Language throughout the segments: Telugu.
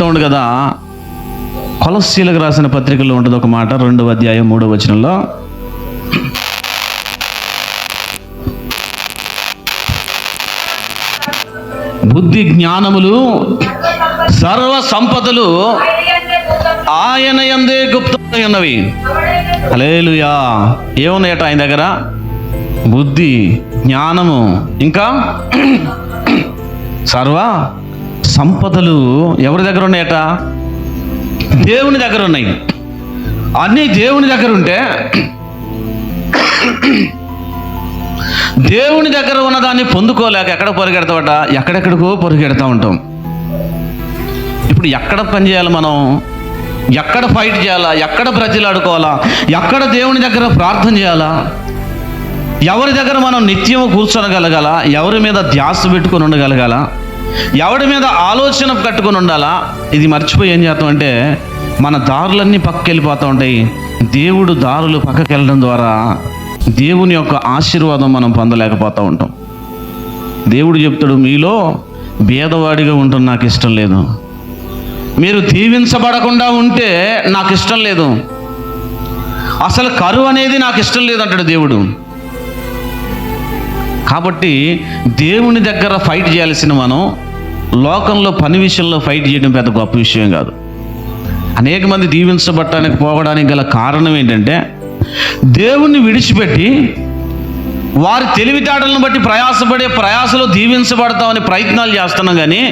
చెప్తా ఉండు కదా, కొలస్సీలకు రాసిన పత్రికలో ఉంటుంది ఒక మాట, 2వ అధ్యాయం 3వ వచనంలో, బుద్ధి జ్ఞానములు సర్వ సంపదలు ఆయన యందే గుప్తమై ఉన్నవి. హల్లెలూయా. ఏమున్నాయట ఆయన దగ్గర? బుద్ధి, జ్ఞానము, ఇంకా సర్వ సంపదలు ఎవరి దగ్గర ఉన్నాయట? దేవుని దగ్గర ఉన్నాయి. అన్నీ దేవుని దగ్గర ఉంటే, దేవుని దగ్గర ఉన్నదాన్ని పొందుకోలేక ఎక్కడ పరిగెడతావట? ఎక్కడెక్కడికో పరిగెడతా ఉంటాం. ఇప్పుడు ఎక్కడ పని చేయాలి మనం? ఎక్కడ ఫైట్ చేయాలా? ఎక్కడ బ్రతిలాడుకోవాలా? ఎక్కడ దేవుని దగ్గర ప్రార్థన చేయాలా? ఎవరి దగ్గర మనం నిత్యం కూర్చోనగలగాల? ఎవరి మీద ధ్యాస పెట్టుకొని ఉండగలగాల? ఎవడి మీద ఆలోచన కట్టుకొని ఉండాలా? ఇది మర్చిపోయి ఏం చేస్తామంటే మన దారులన్నీ పక్కకి వెళ్ళిపోతూ ఉంటాయి. దేవుడు దారులు పక్కకి వెళ్ళడం ద్వారా దేవుని యొక్క ఆశీర్వాదం మనం పొందలేకపోతూ ఉంటాం. దేవుడు చెప్తాడు, మీలో భేదవాడిగా ఉండటం నాకు ఇష్టం లేదు, మీరు దీవించబడకుండా ఉంటే నాకు ఇష్టం లేదు, అసలు కరువు అనేది నాకు ఇష్టం లేదు అంటాడు దేవుడు. కాబట్టి దేవుని దగ్గర ఫైట్ చేయాల్సిన మనం లోకంలో పని విషయంలో ఫైట్ చేయడం పెద్ద గొప్ప విషయం కాదు. అనేక మంది దీవించబడటానికి పోవడానికి గల కారణం ఏంటంటే, దేవుణ్ణి విడిచిపెట్టి వారి తెలివితేటలను బట్టి ప్రయాసలో దీవించబడతామని ప్రయత్నాలు చేస్తున్నాం. కానీ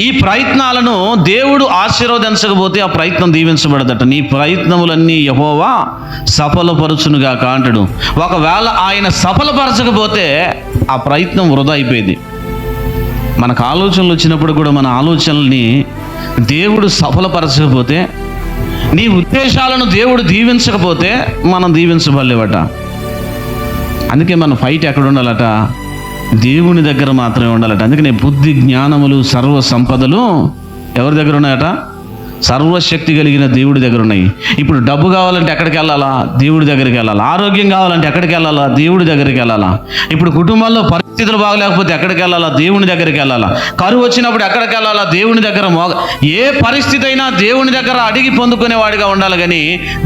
ఈ ప్రయత్నాలను దేవుడు ఆశీర్వదించకపోతే ఆ ప్రయత్నం దీవించబడదట. నీ ప్రయత్నములన్నీ యెహోవా సఫలపరచునుగాక అంటాడు. ఒకవేళ ఆయన సఫలపరచకపోతే ఆ ప్రయత్నం వృధా అయిపోయింది. మనకు ఆలోచనలు వచ్చినప్పుడు కూడా మన ఆలోచనల్ని దేవుడు సఫలపరచకపోతే, నీ ఉద్దేశాలను దేవుడు దీవించకపోతే మనం దీవించబడలేవట. అందుకే మన ఫైట్ ఎక్కడ ఉండాలట? దేవుని దగ్గర మాత్రమే ఉండాలట. అందుకనే బుద్ధి జ్ఞానములు సర్వ సంపదలు ఎవరి దగ్గర ఉన్నాయట? సర్వశక్తి కలిగిన దేవుడి దగ్గర ఉన్నాయి. ఇప్పుడు డబ్బు కావాలంటే ఎక్కడికి వెళ్ళాలా? దేవుడి దగ్గరికి వెళ్ళాలా. ఆరోగ్యం కావాలంటే ఎక్కడికి వెళ్ళాలా? దేవుడి దగ్గరికి వెళ్ళాలా. ఇప్పుడు కుటుంబాల్లో పరిస్థితులు బాగలేకపోతే ఎక్కడికి వెళ్ళాలా? దేవుని దగ్గరికి వెళ్ళాలా. కరువు వచ్చినప్పుడు ఎక్కడికి వెళ్ళాలా? దేవుని దగ్గర. ఏ పరిస్థితి అయినా దేవుని దగ్గర అడిగి పొందుకునేవాడిగా ఉండాలి, కానీ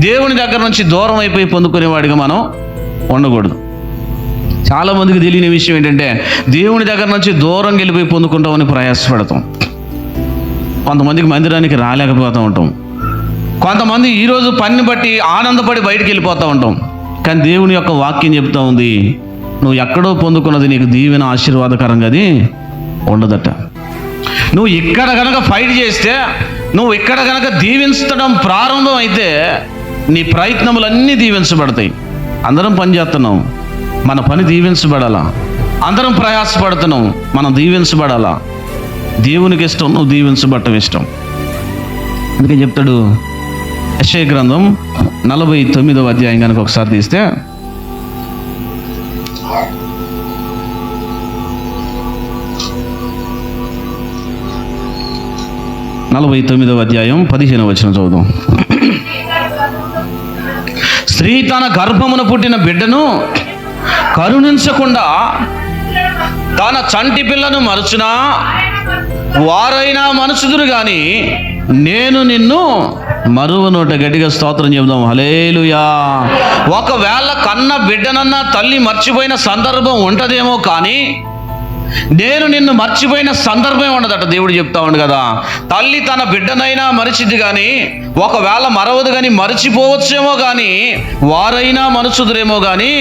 దేవుని దగ్గర నుంచి దూరం అయిపోయి పొందుకునేవాడిగా మనం ఉండకూడదు. చాలామందికి తెలియని విషయం ఏంటంటే, దేవుని దగ్గర నుంచి దూరం వెళ్ళిపోయి పొందుకుంటామని ప్రయాసపడతాం. కొంతమందికి మందిరానికి రాలేకపోతూ ఉంటాం. కొంతమంది ఈరోజు పనిని బట్టి ఆనందపడి బయటికి వెళ్ళిపోతూ ఉంటాం. కానీ దేవుని యొక్క వాక్యం చెప్తా ఉంది, నువ్వు ఎక్కడో పొందుకున్నది నీకు దీవెన ఆశీర్వాదకరంగా అది ఉండదట. నువ్వు ఇక్కడ కనుక ఫైట్ చేస్తే, నువ్వు ఇక్కడ కనుక దీవించడం ప్రారంభం అయితే నీ ప్రయత్నములన్నీ దీవించబడతాయి. అందరం పని చేస్తున్నాం, మన పని దీవించబడాలా. అందరం ప్రయాసపడుతున్నాం, మనం దీవించబడాలా. దేవునికి ఇష్టం, నువ్వు దీవించబడటం ఇష్టం. అందుకే చెప్తాడు యెషయా గ్రంథం 49వ అధ్యాయం కనుక ఒకసారి తీస్తే, అధ్యాయం 15వ వచనం చదువుదాం. స్త్రీ తన గర్భమున పుట్టిన బిడ్డను కరుణించకుండా తన చంటి పిల్లను మరచునా వారైనా మనసుదురు కానీ నేను నిన్ను మరువనోట. గట్టిగా స్తోత్రం చెబుదాం. హల్లెలూయా. ఒకవేళ కన్న బిడ్డనన్నా తల్లి మర్చిపోయిన సందర్భం ఉంటదేమో, కానీ నేను నిన్ను మర్చిపోయిన సందర్భం ఉండదట. దేవుడు చెప్తా ఉండు కదా, తల్లి తన బిడ్డనైనా మరిచిద్ది కానీ, ఒకవేళ మరవదు కానీ మరిచిపోవచ్చేమో, కానీ వారైనా మనసుదురేమో, కానీ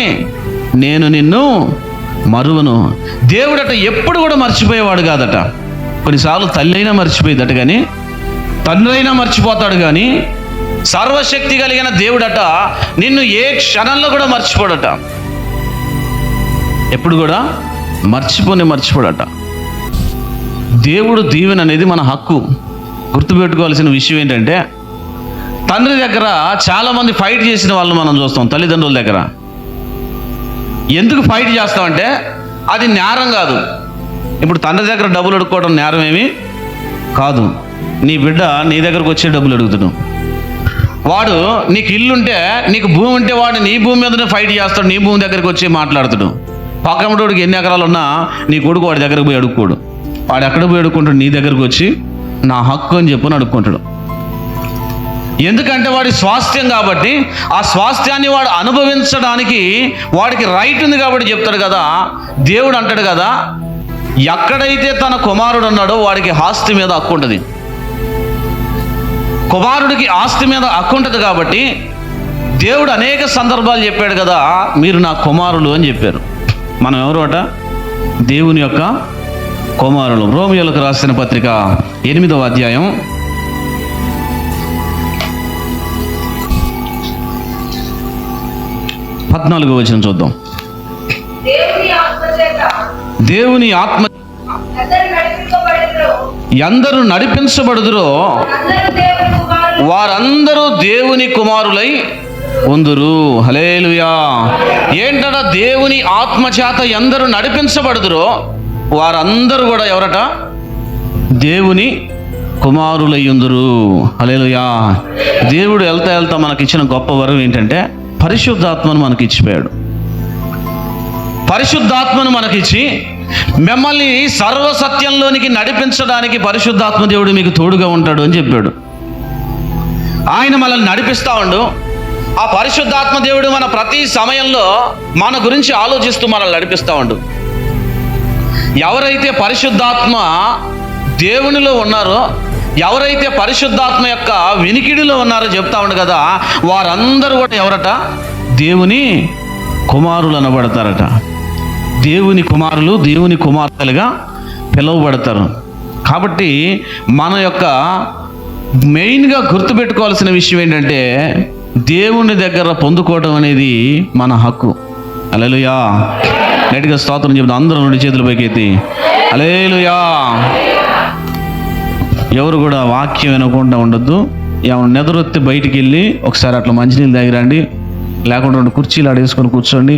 నేను నిన్ను మరువను. దేవుడట ఎప్పుడు కూడా మర్చిపోయేవాడు కాదట. కొన్నిసార్లు తల్లి అయినా మర్చిపోయేదట, కానీ తండ్రి అయినా మర్చిపోతాడు, కానీ సర్వశక్తి కలిగిన దేవుడట నిన్ను ఏ క్షణంలో కూడా మర్చిపోడట. ఎప్పుడు కూడా మర్చిపోడట. దేవుడు దీవెన అనేది మన హక్కు. గుర్తుపెట్టుకోవాల్సిన విషయం ఏంటంటే, తండ్రి దగ్గర చాలామంది ఫైట్ చేసిన వాళ్ళని మనం చూస్తాం. తల్లిదండ్రుల దగ్గర ఎందుకు ఫైట్ చేస్తామంటే అది నేరం కాదు. ఇప్పుడు తండ్రి దగ్గర డబ్బులు అడుక్కోవడం నేరం ఏమీ కాదు. నీ బిడ్డ నీ దగ్గరకు వచ్చే డబ్బులు అడుగుతున్నావు. వాడు నీకు ఇల్లుంటే, నీకు భూమి ఉంటే వాడు నీ భూమి మీదనే ఫైట్ చేస్తాడు. నీ భూమి దగ్గరికి వచ్చి మాట్లాడుతాడు. పక్కనోడికి ఎన్ని ఎకరాలు ఉన్నా నీ కొడుకు వాడి దగ్గరకు పోయి అడుక్కోడు. వాడు ఎక్కడ పోయి అడుక్కుంటాడు? నీ దగ్గరకు వచ్చి నా హక్కు అని చెప్పని అడుక్కుంటాడు. ఎందుకంటే వాడి స్వాస్థ్యం కాబట్టి, ఆ స్వాస్థ్యాన్ని వాడు అనుభవించడానికి వాడికి రైట్ ఉంది కాబట్టి చెప్తాడు కదా. దేవుడు అంటాడు కదా, ఎక్కడైతే తన కుమారుడు ఉన్నాడో వాడికి ఆస్తి మీద హక్కు ఉంటుంది. కుమారుడికి ఆస్తి మీద హక్కు ఉంటుంది కాబట్టి దేవుడు అనేక సందర్భాలు చెప్పాడు కదా, మీరు నా కుమారులు అని చెప్పారు. మనం ఎవరు అట? దేవుని యొక్క కుమారులు. రోమియోలకు రాసిన పత్రిక 8వ అధ్యాయం 14వ వచనం చూద్దాం. దేవుని ఆత్మ ఎందరు నడిపించబడుదురో వారందరూ దేవుని కుమారులై ఉందురు. హల్లెలూయా. ఏంటట? దేవుని ఆత్మ చేత ఎందరు నడిపించబడుదురో వారందరూ కూడా ఎవరట? దేవుని కుమారులై ఉందురు. హల్లెలూయా. దేవుడు వెళ్తా వెళ్తా మనకిచ్చిన గొప్ప వరం ఏంటంటే పరిశుద్ధాత్మను మనకి ఇచ్చిపోయాడు. పరిశుద్ధాత్మను మనకిచ్చి మిమ్మల్ని సర్వసత్యంలోనికి నడిపించడానికి పరిశుద్ధాత్మ దేవుడు మీకు తోడుగా ఉంటాడు అని చెప్పాడు. ఆయన మనల్ని నడిపిస్తూ ఉండు. ఆ పరిశుద్ధాత్మ దేవుడు మన ప్రతి సమయంలో మన గురించి ఆలోచిస్తూ మనల్ని నడిపిస్తూ ఉండు. ఎవరైతే పరిశుద్ధాత్మ దేవునిలో ఉన్నారో, ఎవరైతే పరిశుద్ధాత్మ యొక్క వినికిడిలో ఉన్నారో చెప్తా ఉండు కదా, వారందరూ కూడా ఎవరట? దేవుని కుమారులు అనబడతారట. దేవుని కుమారులు, దేవుని కుమార్తెలుగా పిలువబడతారు. కాబట్టి మన యొక్క మెయిన్గా గుర్తుపెట్టుకోవాల్సిన విషయం ఏంటంటే దేవుని దగ్గర పొందుకోవడం అనేది మన హక్కు. హల్లెలూయా. గట్టిగా స్తోత్రం చెప్తాం అందరూ. 2 చేతుల పైకెత్తి హల్లెలూయా. ఎవరు కూడా వాక్యం వినకుండా ఉండొద్దు. ఏమైనా నిద్రొత్తి బయటికి వెళ్ళి ఒకసారి అట్లా మంచినీళ్ళు తాగిరండి, లేకుండా 2 కుర్చీలు ఆడేసుకొని కూర్చోండి.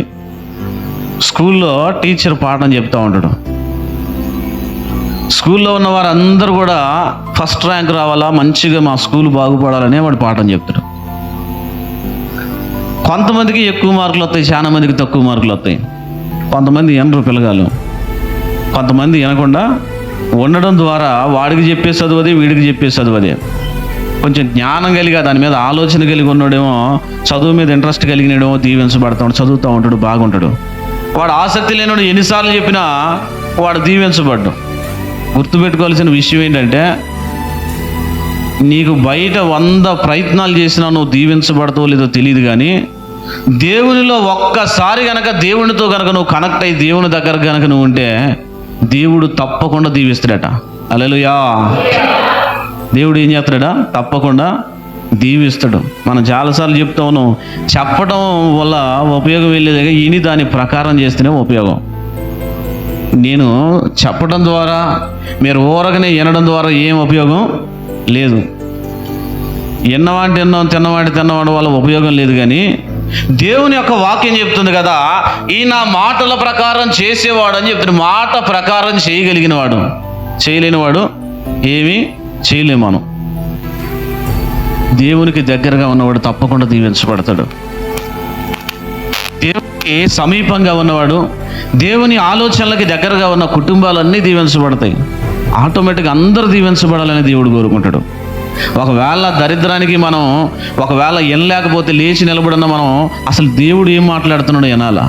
స్కూల్లో టీచర్ పాఠం చెప్తూ ఉంటాడు. స్కూల్లో ఉన్న వారందరూ కూడా ఫస్ట్ ర్యాంక్ రావాలా, మంచిగా మా స్కూల్ బాగుపడాలనే వాడు పాఠం చెప్తాడు. కొంతమందికి ఎక్కువ మార్కులు వస్తాయి, చాలా మందికి తక్కువ మార్కులు వస్తాయి. కొంతమంది వినరు పిల్లగాలు, కొంతమంది వినకుండా ఉండడం ద్వారా వాడికి చెప్పే చదువుదే, వీడికి చెప్పే చదువుదే. కొంచెం జ్ఞానం కలిగి దాని మీద ఆలోచన కలిగి ఉన్నాడేమో, చదువు మీద ఇంట్రెస్ట్ కలిగినాడేమో దీవించబడతాడు, చదువుతూ ఉంటాడు, బాగుంటాడు. వాడు ఆసక్తి లేనివాడు ఎన్నిసార్లు చెప్పినా వాడు దీవించబడ్డు. గుర్తుపెట్టుకోవాల్సిన విషయం ఏంటంటే నీకు బయట 100 ప్రయత్నాలు చేసినా నువ్వు దీవించబడతావు లేదో తెలియదు, కానీ దేవునిలో ఒక్కసారి కనుక దేవునితో కనుక నువ్వు కనెక్ట్ అయ్యి దేవుని దగ్గర కనుక నువ్వు ఉంటే దేవుడు తప్పకుండా దీవిస్తాడట. హల్లెలూయా. దేవుడు ఏం చేస్తాడట? తప్పకుండా దీవిస్తాడు. మనం చాలాసార్లు చెప్తా ఉన్నాం, చెప్పడం వల్ల ఉపయోగం వెళ్ళేదిగా ఈయన దాని ప్రకారం చేస్తేనే ఉపయోగం. నేను చెప్పడం ద్వారా మీరు ఊరకనే వినడం ద్వారా ఏం ఉపయోగం లేదు. విన్నవాడి తిన్నవాడి వల్ల ఉపయోగం లేదు. కానీ దేవుని యొక్క వాక్యం చెప్తుంది కదా, ఈ నా మాటల ప్రకారం చేసేవాడు అని చెప్తుంది. మాట ప్రకారం చేయగలిగిన వాడు, చేయలేనివాడు ఏమీ చేయలేము. మనం దేవునికి దగ్గరగా ఉన్నవాడు తప్పకుండా దీవించబడతాడు. దేవునికి సమీపంగా ఉన్నవాడు, దేవుని ఆలోచనలకి దగ్గరగా ఉన్న కుటుంబాలన్నీ దీవించబడతాయి. ఆటోమేటిక్గా అందరూ దీవించబడాలని దేవుడు కోరుకుంటాడు. ఒకవేళ దరిద్రానికి మనం ఒకవేళ వినలేకపోతే లేచి నిలబడిన మనం అసలు దేవుడు ఏం మాట్లాడుతున్నాడో వినాలా.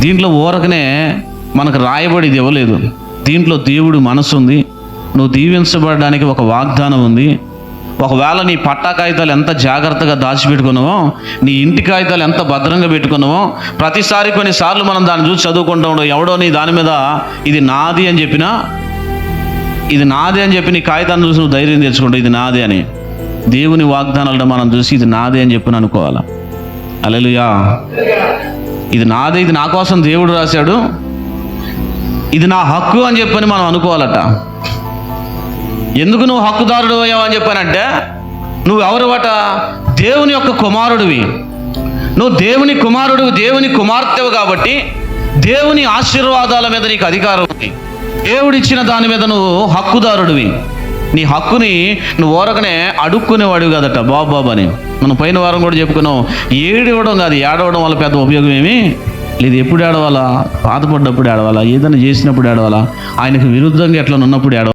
దీంట్లో ఊరకనే మనకు రాయబడిది ఇవ్వలేదు. దీంట్లో దేవుడు మనసు ఉంది. నువ్వు దీవించబడడానికి ఒక వాగ్దానం ఉంది. ఒకవేళ నీ పట్టా కాగితాలు ఎంత జాగ్రత్తగా దాచిపెట్టుకున్నావో, నీ ఇంటి కాగితాలు ఎంత భద్రంగా పెట్టుకున్నావో, ప్రతిసారి కొన్నిసార్లు మనం దాన్ని చూసి చదువుకుంటూ ఉండవు. ఎవడో నీ దాని మీద ఇది నాది అని చెప్పినా, ఇది నాదే అని చెప్పి నీ కాగితాన్ని చూసి నువ్వు ధైర్యం తెచ్చుకుంటావు ఇది నాదే అని. దేవుని వాగ్దానాలను మనం చూసి ఇది నాదే అని చెప్పి అనుకోవాలా. హల్లెలూయా. ఇది నాదే, ఇది నా కోసం దేవుడు రాశాడు, ఇది నా హక్కు అని చెప్పని మనం అనుకోవాలట. ఎందుకు నువ్వు హక్కుదారుడు అయ్యావు అని చెప్పానంటే, నువ్వు ఎవరువట? దేవుని యొక్క కుమారుడివి. నువ్వు దేవుని కుమారుడివి, దేవుని కుమార్తెవు. కాబట్టి దేవుని ఆశీర్వాదాల మీద నీకు అధికారం ఉంది. దేవుడిచ్చిన దాని మీద నువ్వు హక్కుదారుడివి. నీ హక్కుని నువ్వు ఊరకనే అడుక్కునేవాడివి కదట బాబు అని. మనం పోయిన వారం కూడా చెప్పుకున్నాం. ఏడవడం కాదు, ఏడవడం వల్ల పెద్ద ఉపయోగం ఏమీ లేదు. ఎప్పుడు ఏడవాలా? బాధపడ్డప్పుడు ఏడవాలా, ఏదైనా చేసినప్పుడు ఏడవాలా, ఆయనకు విరుద్ధంగా ఎట్లా ఉన్నప్పుడు ఏడవాలా.